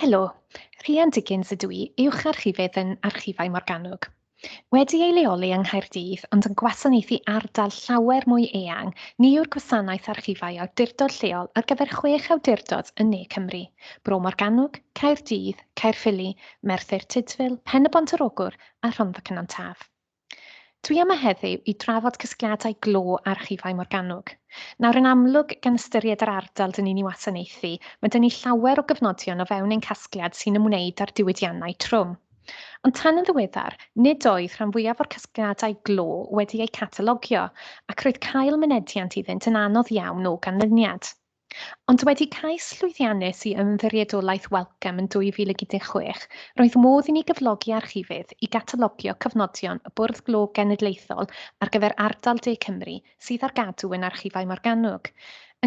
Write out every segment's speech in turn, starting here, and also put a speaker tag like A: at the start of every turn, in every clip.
A: Helo, Rhian Diggins ydw i, Uwch Archifydd yn Archifau Morgannwg. Wedi ei leoli yng Nghaerdydd, ond yn gwasanaethu ardal llawer mwy eang, ni yw'r gwasanaeth archifau awdurdod lleol ar gyfer 6 awdurdod yn ne Cymru. Bro Morgannwg, Caerdydd, Caerffili, Merthyr Tydfil, Pen y Bont yr Ogwr a Rhondda Cynon Taf. Dwi yma heddiw i drafod casgliadau glo Archifau Morgannwg. Nawr yn amlwg gan ystyried yr ardal dyn ni'n ei wasanaethu, mae dyn ni llawer o gyfnodion o fewn ein casgliad sy'n ymwneud â'r diwydiannau trwm. Ond tan yn ddiweddar, nid oedd rhan fwyaf o'r casgliadau glo wedi eu catalogio, ac roedd cael mynediant iddynt yn anodd iawn o ganlyniad. Ond wedi cais llwyddiannus i Ymddiriedolaeth Wellcome yn 2016, roedd modd i ni gyflogi archifydd i catalogio cofnodion y Bwrdd Glo Cenedlaethol ar gyfer ardal de Cymru sydd ar gadw yn Archifau Morgannwg.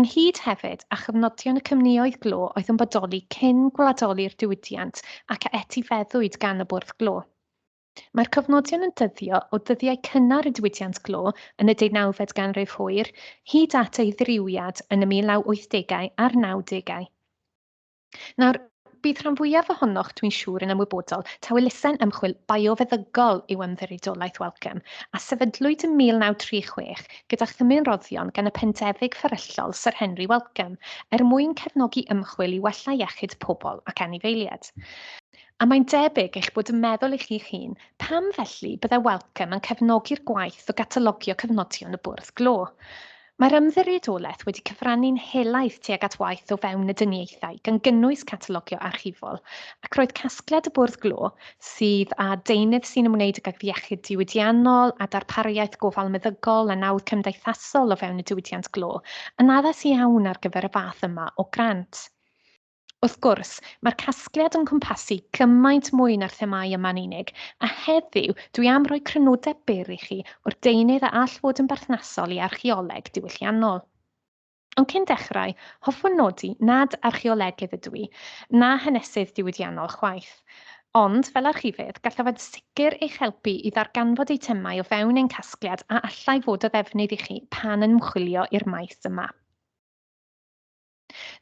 A: Ynghyd hefyd a chyfnodion y cwmnïau glo oedd yn bodoli cyn gwladoli'r diwydiant ac a etifeddwyd gan y Bwrdd Glo. Mae'r cofnodion yn dyddio o dyddiau cynnar y diwydiant glo yn y 19fed ganrif hwyr, hyd at ei ddrywiad yn y 1980au a'r 90au. Nawr, bydd rhan fwyaf ohonoch dwi'n siŵr yn ymwybodol taw elusen ymchwil biofeddygol yw Ymddiriedolaeth Wellcome a sefydlwyd yn 1936 gyda chymunroddion gan y Pentefig Fferyllol Sir Henry Wellcome mwyn cefnogi ymchwil i wella iechyd pobl ac anifeiliaid. A mae'n debyg eich bod yn meddwl eich hun, pam felly byddai Wellcome yn cefnogi'r gwaith o catalogio cofnodion y Bwrdd Glo? Mae'r Ymddiriedolaeth wedi cyfrannu'n helaeth tuag at waith o fewn y dyniaethau gan gynnwys catalogio archifol, ac roedd casgliad y Bwrdd Glo sydd â deunydd sy'n ymwneud ag iechyd diwydiannol a darpariaeth gofal meddygol a nawdd cymdeithasol o fewn y diwydiant glo yn addas iawn ar gyfer y fath yma o grant. Wrth gwrs, mae'r casgliad yn cwmpasu cymaint mwy na'r themau yma'n unig, a heddiw dwi am roi crynodeb byr i chi o'r deunydd a all fod yn berthnasol i archeoleg diwylliannol. Ond cyn dechrau, hoffwn nodi nad archeolegydd ydw i, na hanesydd diwydiannol chwaith. Ond, fel archifydd, gallaf fod sicr eich helpu i ddarganfod eitemau o fewn ein casgliad a allai fod o ddefnydd i chi pan yn ymchwilio i'r maes yma.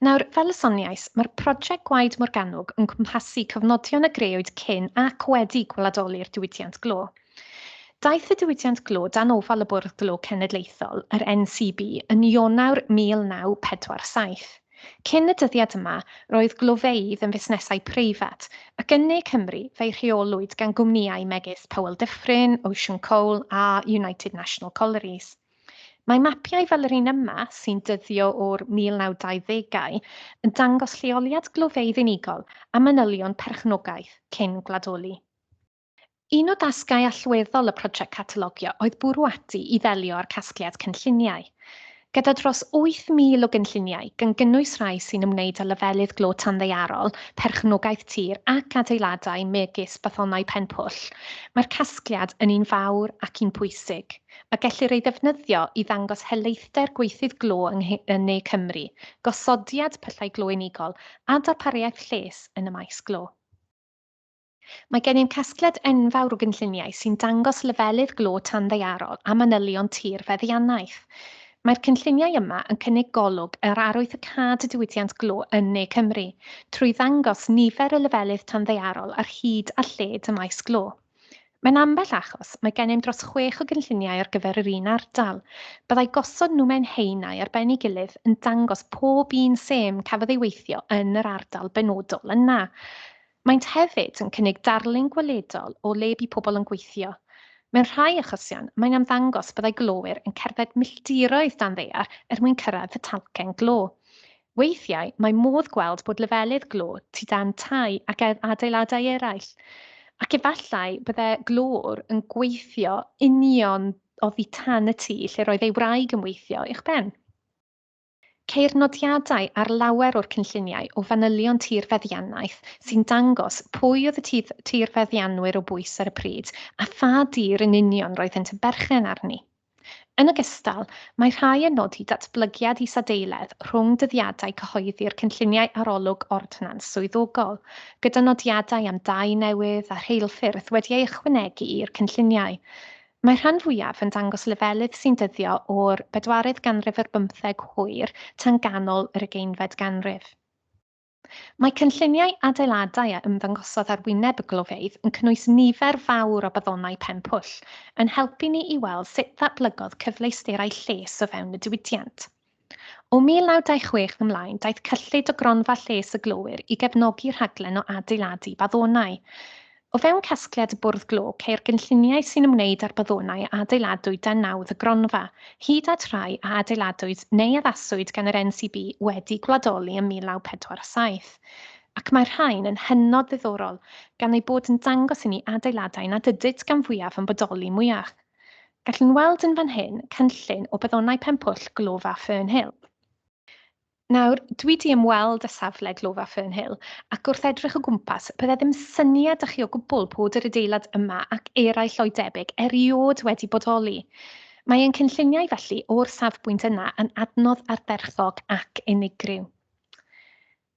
A: Nawr, fel y soniais, mae'r prosiect Gwaed Morgannwg yn cwmpasu cofnodion y greuwyd cyn ac wedi gweladoli'r diwydiant glo. Daeth y diwydiant glo dan ofal y Bwrdd Glo Cenedlaethol, yr NCB, yn Ionawr 1947. Cyn y dyddiad yma, roedd glofeydd yn fusnesau preifat, ac yn ne Cymru fe'i rheolwyd gan gwmnïau megis Powell Duffryn, Ocean Coal a United National Collieries. Mae mapiau fel yr un yma, sy'n dyddio o'r 1920au, yn dangos lleoliad glofeydd unigol a manylion perchnogaeth cyn gladoli. Un o dasgau allweddol y prosiect catalogio oedd bwrw ati i ddelio â'r casgliad cynlluniau. Gyda dros 8,000 o gynlluniau, gan gynnwys rhai sy'n ymwneud â lefelydd glo tanddaearol, perchnogaeth tir ac adeiladau megis bathonau penpwll, mae'r casgliad yn un fawr ac un pwysig, a gellir ei ddefnyddio i ddangos helaethau'r gweithydd glo yn ne Cymru, gosodiad pyllau glo unigol a darpariaeth lles yn y maes glo. Mae gennym casgliad enfawr o gynlluniau sy'n dangos lefelydd glo tanddaearol a manylion tir feddiannaeth. Mae'r cynlluniau yma yn cynnig golwg yr arwydd y cad y diwydiant glo yn ne Cymru, trwy ddangos nifer y lefelydd tanddaearol ar hyd a lled y maes glo. Mae'n ambell achos, mae gennym dros 6 o gynlluniau ar gyfer yr un ardal. Byddai gosod nhw mewn haenau ar ben ei gilydd yn dangos pob un sem cafodd ei weithio yn yr ardal benodol yna. Maent hefyd yn cynnig darlun gweledol o le bu pobl yn gweithio. Mewn rhai achosion, mae'n ymddangos byddai glowyr yn cerdded milltiroedd dan ddaear mwyn cyrraedd y talcen glo. Weithiau, mae modd gweld bod lefelydd glo tudan tai ac adeiladau eraill, ac efallai byddai glôr yn gweithio union oddi tan y tŷ lle roedd ei wraig yn weithio i'ch ben. Ceir nodiadau ar lawer o'r cynlluniau o fanylion tirfeddiannaeth sy'n dangos pwy oedd y tirfeddianwyr o bwys ar y pryd a pha dir yn union roeddent yn berchen arni. Yn ogystal, mae rhai yn nodi datblygiad is-adeiledd rhwng dyddiadau cyhoeddi'r cynlluniau arolwg ordnans swyddogol, gyda nodiadau am dai newydd a rheilffyrdd wedi ei ychwanegu i'r cynlluniau. Mae rhan fwyaf yn dangos lefelydd sy'n dyddio o'r 4th ganrif ar 15 hwyr tan ganol yr 20fed ganrif. Mae cynlluniau adeiladau a ymddangosodd ar wyneb y glofeydd yn cynnwys nifer fawr o baddonau pen pwll, yn helpu ni i weld sut ddatblygodd cyfleusterau lles o fewn y diwydiant. O 1926 ymlaen, daeth cyllid o gronfa lles y glowyr i gefnogi rhaglen o adeiladu baddonau. O fewn casgliad y Bwrdd Glo, ceir gynlluniau sy'n ymwneud â'r baddonau a adeiladwyd dan nawdd y gronfa, hyd at rai a adeiladwyd neu addaswyd gan yr NCB wedi gwladoli yn 1947. Ac mae'r rhain yn hynod ddiddorol, gan ei bod yn dangos i ni adeiladau nad ydyd gan fwyaf yn bodoli mwyach. Gallwn weld yn fan hyn cynllun o baddonau penpwll glofa Fernhill. Nawr, dwi wedi ymweld â safle glofa Fernhill ac wrth edrych o gwmpas, bydde ddim syniad â chi o gwbl bod yr adeilad yma ac eraill o'i debyg eriod wedi bodoli. Mae ein cynlluniau felly o'r safbwynt yna yn adnodd ardderchog ac unigryw.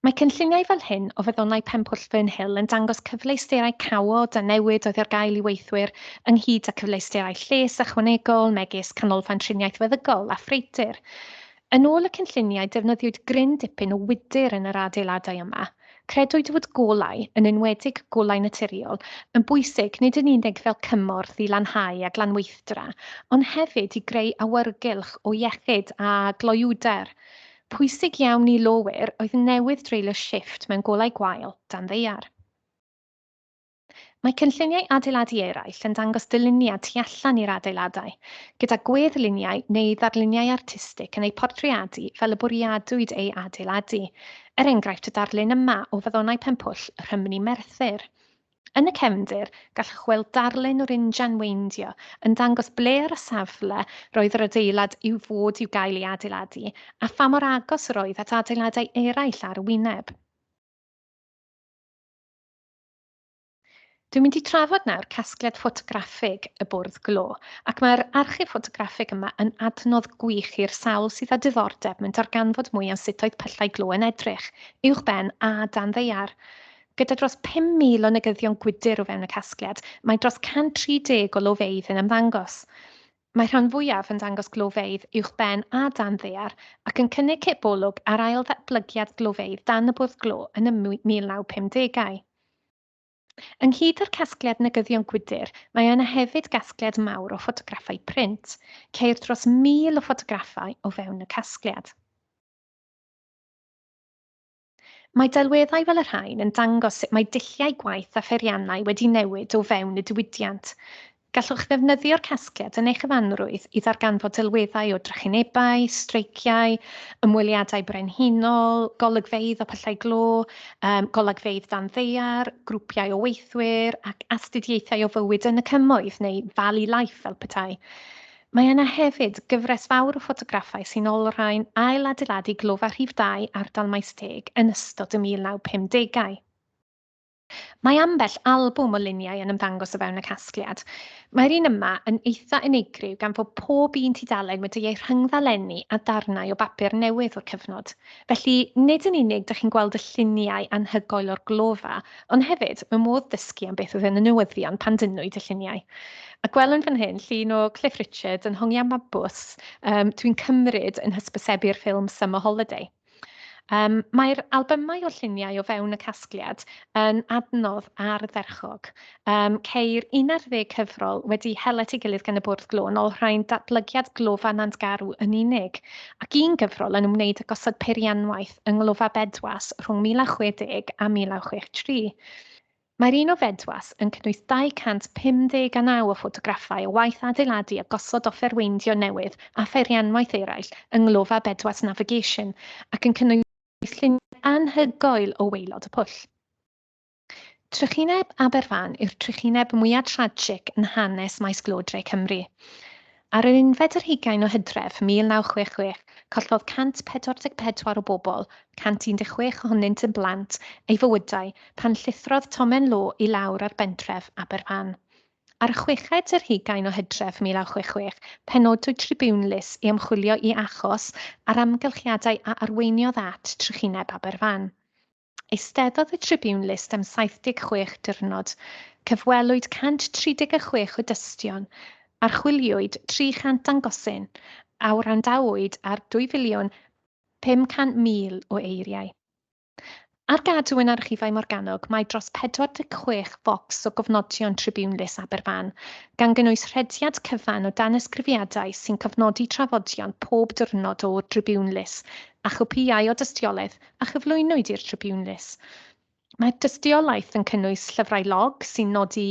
A: Mae cynlluniau fel hyn o faddonau penpwll Fernhill yn dangos cyfleusterau cawod a newid oedd ar gael i weithwyr ynghyd â cyfleusterau lles ychwanegol, megis canolfan triniaeth feddygol a ffreitur. Yn ôl y cynlluniau, defnyddiwyd gryn dipyn o wydr yn yr adeiladau yma. Credwyd fod golau, yn enwedig golau naturiol, yn bwysig nid yn unig fel cymorth i lanhau a glanweithdra, ond hefyd i greu awyrgylch o iechyd a gloiwder. Pwysig iawn i lowyr oedd newydd dreulio shifft mewn golau gwael dan ddeiar. Mae cynlluniau adeiladu eraill yn dangos dyluniad tu allan i'r adeiladau, gyda gwedd luniau neu ddarluniau artistig yn ei portreadu fel y bwriadwyd ei adeiladu. Enghraifft y darlun yma o faddonau penpwll Rhymni Merthyr. Yn y cefndir, gallwch weld darlun o'r injan weindio yn dangos ble ar y safle roedd yr adeilad i'w fod i'w gael ei adeiladu a pha mor agos roedd at adeiladau eraill ar y wyneb. Dwi'n mynd i trafod nawr casgliad ffotograffig y Bwrdd Glo, ac mae'r archif ffotograffig yma yn adnodd gwych i'r sawl sydd â diddordeb mewn darganfod mwy am sut oedd pyllau glo yn edrych, uwchben a dan ddeiar. Gyda dros 5,000 o negyddion gwydr o fewn y casgliad, mae dros 130 o lofeydd yn ymddangos. Mae rhan fwyaf yn dangos glofeydd uwchben a dan ddeiar ac yn cynnig cebolwg ar ail ddatblygiad glofeydd dan y Bwrdd Glo yn y 1950au. Ynghyd â'r casgliad negyddion gwydr, mae yna hefyd gasgliad mawr o ffotograffau print, ceir dros 1,000 o ffotograffau o fewn y casgliad. Mae delweddau fel y rhain yn dangos sut mae dulliau gwaith a pheriannau wedi newid o fewn y diwydiant. Gallwch ddefnyddio'r casgliad yn eich yfanrwydd i ddarganfod delweddau o drychinebau, streiciau, ymweliadau brenhinol, golygfeydd o pyllau glo, golygfeydd dan ddeiar, grwpiau o weithwyr ac astudiaethau o fywyd yn y cymoedd neu valley life fel petai. Mae yna hefyd gyfres fawr o ffotograffau sy'n olrhain ail adeiladu glofa rhif 2 ardal Maes Teg yn ystod y 1950au. Mae ambell albwm o luniau yn ymddangos o fewn y casgliad. Mae'r un yma yn eitha unigryw gan fod pob un tudalen wedi ei rhyngddalennu a darnau o bapur newydd o'r cyfnod. Felly, nid yn unig ydych chi'n gweld y lluniau anhygoel o'r glofa, ond hefyd mae modd ddysgu am beth oedd yn y newyddion pan dynwyd y lluniau. A gwelwn fan hyn llun o Cliff Richard yn hongian mab bws, dwi'n cymryd yn hysbysebu'r ffilm Summer Holiday. Mae'r albymau o lluniau o fewn y casgliad yn adnodd ardderchog. Ceir 11 cyfrol wedi hela at ei gilydd gan y Bwrdd Glo yn olrhain datblygiad glofa Nantgarw yn unig, ac un gyfrol yn ymwneud â gosod peirianwaith yng nglofa Bedwas rhwng 1960 a 1963. Mae'r un o Fedwas yn cynnwys 259 o ffotograffau o waith adeiladu a gosod offerweindio newydd a pheirianwaith eraill yng nglofa Bedwas Navigation ac yn cynnwys lluniau anhygoel o waelod y pwll. Trychineb Aberfan yw'r trychineb mwyaf tragic yn hanes maes glodre Cymru. Ar yr 11 o Hydref 1966, collodd 144 o bobl, 116 ohonynt yn blant, ei fywydau pan llithrodd tomen lo i lawr ar bentref Aberfan. Ar 6 o Hydref 1966, penodwyd tribwnlys i ymchwilio i achos ar amgylchiadau a arweiniodd at trychineb Aberfan. Eisteddodd y tribwnlys am 76 diwrnod, cyfwelwyd 136 o dystion, archwiliwyd 300 dangosyn, a wrandawyd ar 2,500,000 o eiriau. Ar gadw yn Archifau Morgannwg, mae dros 46 bocs o gofnodion tribiwnlys Aberfan, gan gynnwys rhediad cyfan o danysgrifiadau sy'n cofnodi trafodion pob diwrnod o'r tribiwnlys, a chwpïau o dystiolaeth a chyflwynwyd i'r tribiwnlys. Mae'r dystiolaeth yn cynnwys llyfrau log sy'n nodi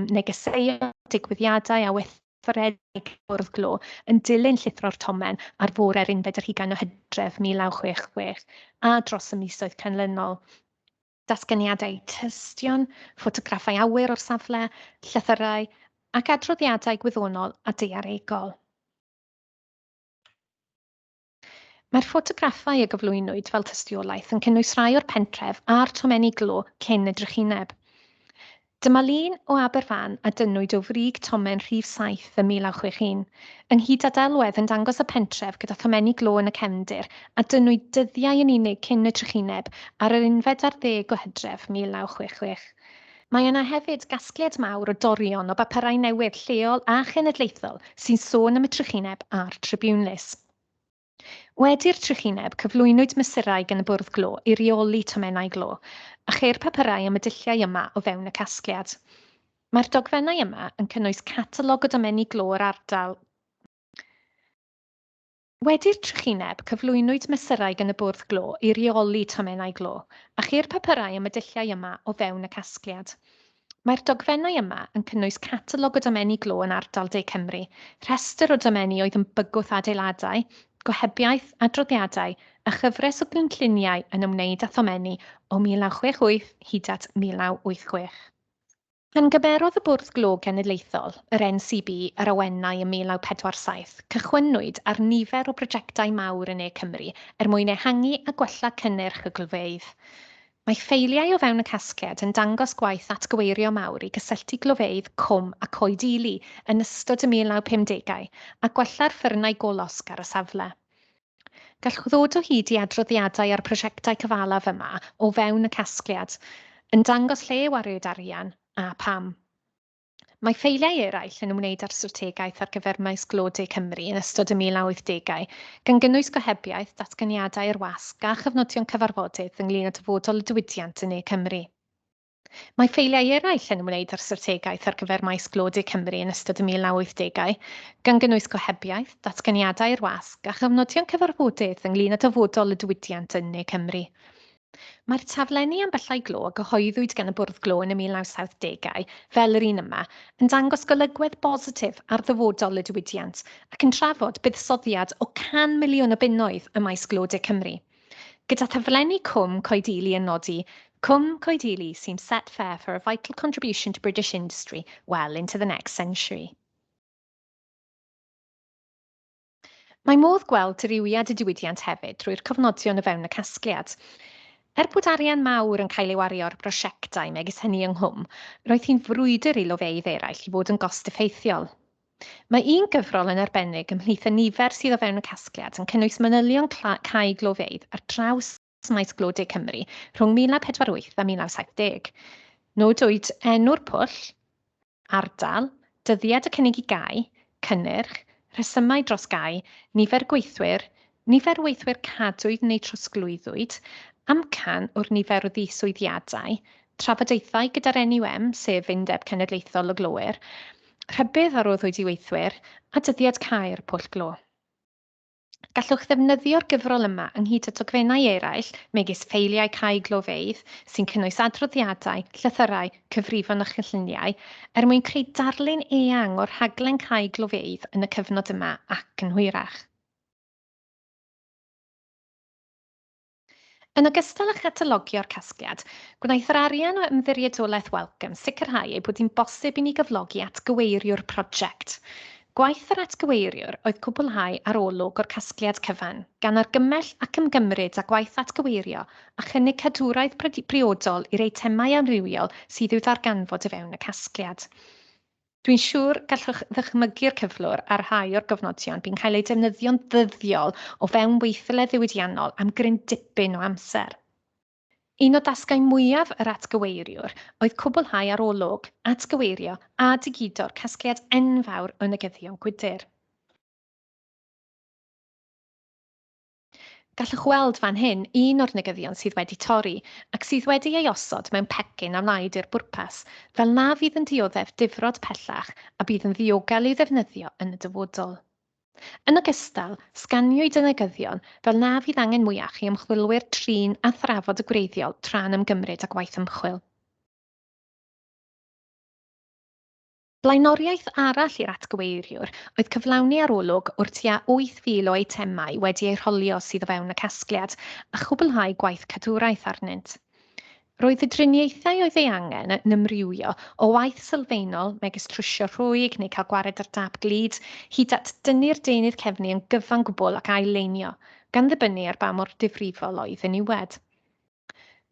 A: negeseuon, digwyddiadau a weithredeg Bwrdd Glo yn dilyn llithro'r tomen ar fôr 11 o Hydref 1966 a dros y misoedd canlynol. Datganiadau tystion, ffotograffau awyr o'r safle, llythyrau ac adroddiadau gwyddonol a daearegol. Mae'r ffotograffau y gyflwynwyd fel tystiolaeth yn cynnwys rhai o'r pentref a'r tomenni glo cyn y drychineb. Dyma lun o Aberfan a dynnwyd o frig tomen rhif 7 ym 1961. Ynghyd â delwedd yn dangos y pentref gyda thomenni glo yn y cefndir a dynnwyd dyddiau yn unig cyn y trychineb ar yr 11 o Hydref 1966. Mae yna hefyd gasgliad mawr o dorion o bapurau newydd lleol a chenedlaethol sy'n sôn am y trychineb a'r tribiwnlys. Wedi'r trychineb, cyflwynwyd mesurau gan y Bwrdd Glo i reoli tomennau glo, a cheir papurau am y dulliau yma o fewn y casgliad. Mae'r dogfennau yma yn cynnwys catalog o domenni glo yr ardal. Wedi'r trychineb, cyflwynwyd mesurau gan y Bwrdd Glo i reoli tomennau glo, a cheir papurau am y dulliau yma o fewn y casgliad. Mae'r dogfennau yma yn cynnwys catalog o domenni glo yn ardal De Cymru, rhestr o domenni oedd yn bygwth adeiladau, gohebiaeth, adroddiadau a chyfres o gynlluniau yn ymwneud â thomenni o 1968 hyd at 1986. Pan gymerodd y Bwrdd Glo Cenedlaethol, yr NCB, ar awennau ym 1947, cychwynnwyd ar nifer o brosiectau mawr yn Cymru mwyn ehangu a gwella cynnyrch y glofeydd. Mae ffeiliau o fewn y casgliad yn dangos gwaith atgyweirio mawr i gysylltu glofeydd, cwm ac oedili yn ystod y 1950au a gwella'r ffyrnau golosg ar y safle. Gall ddod o hyd i adroddiadau ar prosiectau cyfalaf yma o fewn y casgliad, yn dangos lle wariwyd arian a pam. Mae ffeiliau eraill yn ymwneud â'r strategaeth ar gyfer maes glo De Cymru yn ystod y 1980au, gan gynnwys gohebiaeth, datganiadau i'r wasg a chyfnodion cyfarfodydd ynglŷn â dyfodol y diwydiant yn Cymru. Mae ffeiliau eraill yn ymwneud â'r strategaeth ar gyfer maes glo De Cymru yn ystod y 1980au, gan gynnwys gohebiaeth, datganiadau i'r wasg a chyfnodion cyfarfodydd ynglŷn â dyfodol y diwydiant yn Cymru. Mae'r taflenni am byllau glo a gyhoeddwyd gan y Bwrdd Glo yn y 1970au, fel yr un yma, yn dangos golygwedd bositif ar ddyfodol y diwydiant ac yn trafod buddsoddiad o 100 miliwn o bunnoedd y maes glo De Cymru. Gyda taflenni cwm coedili yn nodi, cwm coedili seems set fair for a vital contribution to British industry well into the next century. Mae modd gweld drywiad y diwydiant hefyd drwy'r cofnodion o fewn y casgliad. Bod arian mawr yn cael ei wario ar brosiectau megis hynny ynghlwm, roedd hi'n frwydr i lofeydd eraill i fod yn gost effeithiol. Mae un gyfrol yn arbennig ymhlith y nifer sydd o fewn y casgliad yn cynnwys manylion cae glofeydd ar draws maes glo De Cymru rhwng 1948 a 1970. Nodwyd enw'r pwll, ardal, dyddiad y cynnig i gau, cynnyrch, rhesymau dros gau, nifer weithwyr cadwyd neu trosglwyddwyd, amcan o'r nifer o ddiswyddiadau, trafodaethau gyda'r NUM, sef Undeb Cenedlaethol y Glowyr, rhybydd ar oddwyd i weithwyr, a dyddiad cau'r pwll glo. Gallwch ddefnyddio'r gyfrol yma ynghyd â dogfennau eraill, megis ffeiliau cau glofeydd, sy'n cynnwys adroddiadau, llythyrau, cyfrifon a chynlluniau, mwyn creu darlun eang o'r rhaglen cau glofeydd yn y cyfnod yma ac yn hwyrach. Yn ogystal â catalogio'r casgliad, gwnaeth yr arian o Ymddiriedolaeth Wellcome sicrhau ei bod hi'n bosib i ni gyflogi atgyweirio'r prosiect. Gwaith yr atgyweiriwr oedd cwblhau ar olwg o'r casgliad cyfan, gan argymell ac ymgymryd â gwaith atgyweirio a chynnig cadwraeth priodol i'r eitemau amrywiol sydd i'w ddarganfod o fewn y casgliad. Dwi'n siŵr gallwch ddychmygu'r cyflwr ar rhai o'r gofnodion bu'n cael ei defnyddio'n ddyddiol o fewn weithle ddiwydiannol am gryn dipyn o amser. Un o dasgau mwyaf yr atgyweiriwr oedd cwblhau ar olwg, atgyweirio a digido'r casgliad enfawr o negyddion gwydr. Gallwch weld fan hyn un o'r negyddion sydd wedi torri ac sydd wedi ei osod mewn pecyn a wnaed i'r bwrpas, fel na fydd yn dioddef difrod pellach a bydd yn ddiogel i'w ddefnyddio yn y dyfodol. Yn ogystal, sganiwyd y negyddion fel na fydd angen mwyach i ymchwilwyr trin a thrafod y gwreiddiol tra'n ymgymryd â gwaith ymchwil. Blaenoriaeth arall i'r atgyweiriwr oedd cyflawni arolwg o'r tua 8,000 o eitemau wedi eu rholio sydd o fewn y casgliad a chwblhau gwaith cadwraeth arnynt. Roedd y driniaethau oedd ei angen yn ymrywio o waith sylfaenol megis trwsio rhwyg neu cael gwared ar dap glud, hyd at dynnu'r deunydd cefni yn gyfan gwbl ac ail-leinio, gan ddibynnu ar ba mor difrifol oedd yn niwed.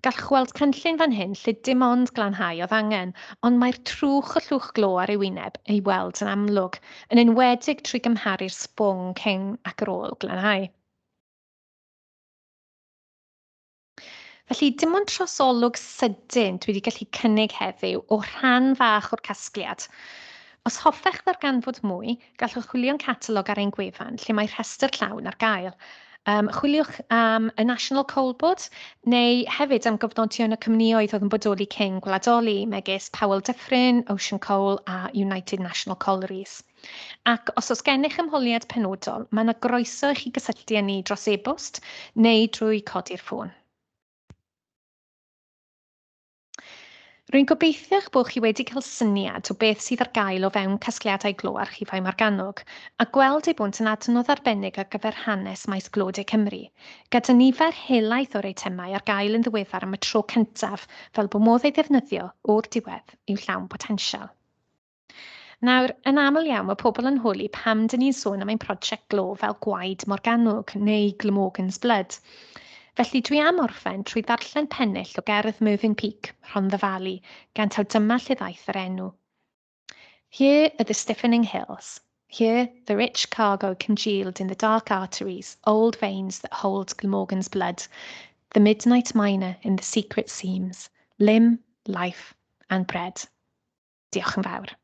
A: Gallwch weld cynllun fan hyn lle dim ond glanhau oedd angen, ond mae'r trwch o llwch glo ar ei wyneb ei weld yn amlwg, yn enwedig trwy gymharu'r sbwng cyn ac ar ôl glanhau. Felly, dim ond trosolwg sydyn dwi wedi gallu cynnig heddiw o rhan fach o'r casgliad. Os hoffech ddarganfod mwy, gallwch chwilio'n catalog ar ein gwefan lle mae rhestr llawn ar gael. Chwiliwch am y National Coal Board, neu hefyd am gofnodion y cwmnïau oedd yn bodoli cyn gwladoli, megis Powell Duffryn, Ocean Coal a United National Collieries. Ac os oes gennych ymholiad penodol, mae yna groeso i chi gysylltu â ni dros e-bost neu drwy codi'r ffôn. Rwy'n gobeithio eich bod chi wedi cael syniad o beth sydd ar gael o fewn Casgliadau Glo Archifau Morgannwg a gweld eu bod yn adnodd arbennig ar gyfer hanes maes Glo de Cymru, gyda nifer helaeth o'r eitemau ar gael yn ddiweddar am y tro cyntaf fel bod modd ei ddefnyddio o'r diwedd i'w llawn potensial. Nawr, yn aml iawn mae pobl yn holi pam dyn ni'n sôn am ein prosiect glo fel Gwaed Morgannwg neu Glamorgan's Blood. Felly dwi am orffen trwy ddarllen pennill o gerdd Mervyn Peake, Rhondda Valley, gan taw dyma lle ddaeth yr enw. Here are the stiffening hills. Here the rich cargo congealed in the dark arteries, old veins that hold Glamorgan's blood, the midnight miner in the secret seams, limb, life and bread. Diolch yn fawr.